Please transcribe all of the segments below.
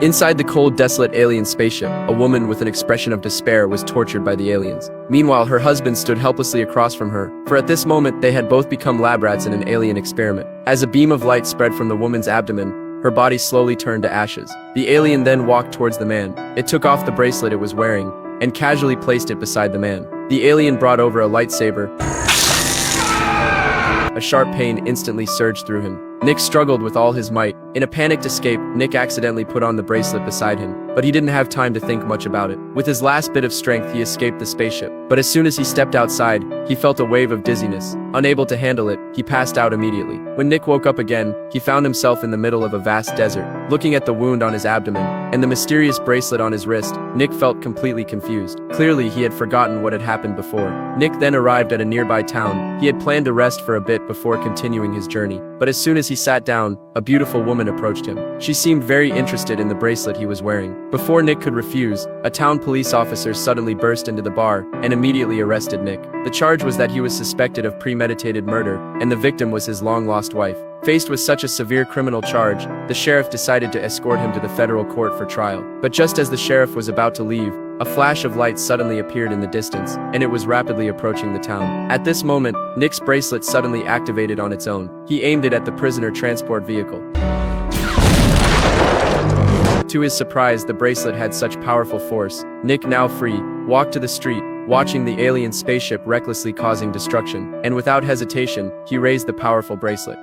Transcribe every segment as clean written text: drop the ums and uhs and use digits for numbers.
Inside the cold, desolate alien spaceship, a woman with an expression of despair was tortured by the aliens. Meanwhile, her husband stood helplessly across from her, for at this moment they had both become lab rats in an alien experiment. As a beam of light spread from the woman's abdomen, her body slowly turned to ashes. The alien then walked towards the man. It took off the bracelet it was wearing, and casually placed it beside the man. The alien brought over a lightsaber. A sharp pain instantly surged through him. Nick struggled with all his might. In a panicked escape, Nick accidentally put on the bracelet beside him, but he didn't have time to think much about it. With his last bit of strength, he escaped the spaceship. But as soon as he stepped outside, he felt a wave of dizziness. Unable to handle it, he passed out immediately. When Nick woke up again, he found himself in the middle of a vast desert. Looking at the wound on his abdomen and the mysterious bracelet on his wrist, Nick felt completely confused. Clearly, he had forgotten what had happened before. Nick then arrived at a nearby town. He had planned to rest for a bit before continuing his journey. But as soon as he sat down, a beautiful woman approached him. She seemed very interested in the bracelet he was wearing. Before Nick could refuse, a town police officer suddenly burst into the bar and immediately arrested Nick. The charge was that he was suspected of premeditated murder, and the victim was his long-lost wife. Faced with such a severe criminal charge, the sheriff decided to escort him to the federal court for trial. But just as the sheriff was about to leave, a flash of light suddenly appeared in the distance, and it was rapidly approaching the town. At this moment, Nick's bracelet suddenly activated on its own. He aimed it at the prisoner transport vehicle. To his surprise, the bracelet had such powerful force. Nick, now free, walked to the street, watching the alien spaceship recklessly causing destruction, and without hesitation, he raised the powerful bracelet.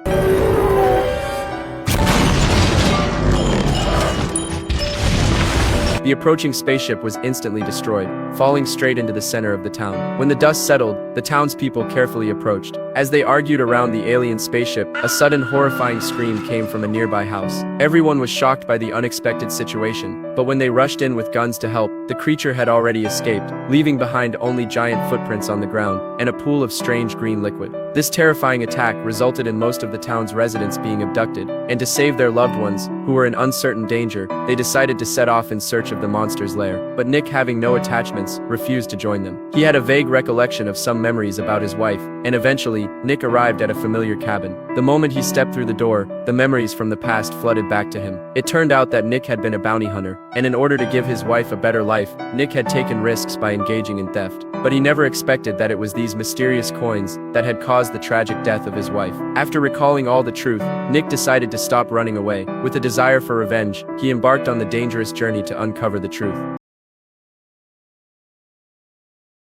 The approaching spaceship was instantly destroyed, falling straight into the center of the town. When the dust settled, the townspeople carefully approached. As they argued around the alien spaceship, a sudden horrifying scream came from a nearby house. Everyone was shocked by the unexpected situation, but when they rushed in with guns to help, the creature had already escaped, leaving behind only giant footprints on the ground and a pool of strange green liquid. This terrifying attack resulted in most of the town's residents being abducted, and to save their loved ones, who were in uncertain danger, they decided to set off in search of the monster's lair. But Nick, having no attachments, refused to join them. He had a vague recollection of some memories about his wife, and eventually, Nick arrived at a familiar cabin. The moment he stepped through the door, the memories from the past flooded back to him. It turned out that Nick had been a bounty hunter, and in order to give his wife a better life, Nick had taken risks by engaging in theft. But he never expected that it was these mysterious coins that had caused the tragic death of his wife. After recalling all the truth, Nick decided to stop running away. With a desire for revenge, he embarked on the dangerous journey to uncover the truth.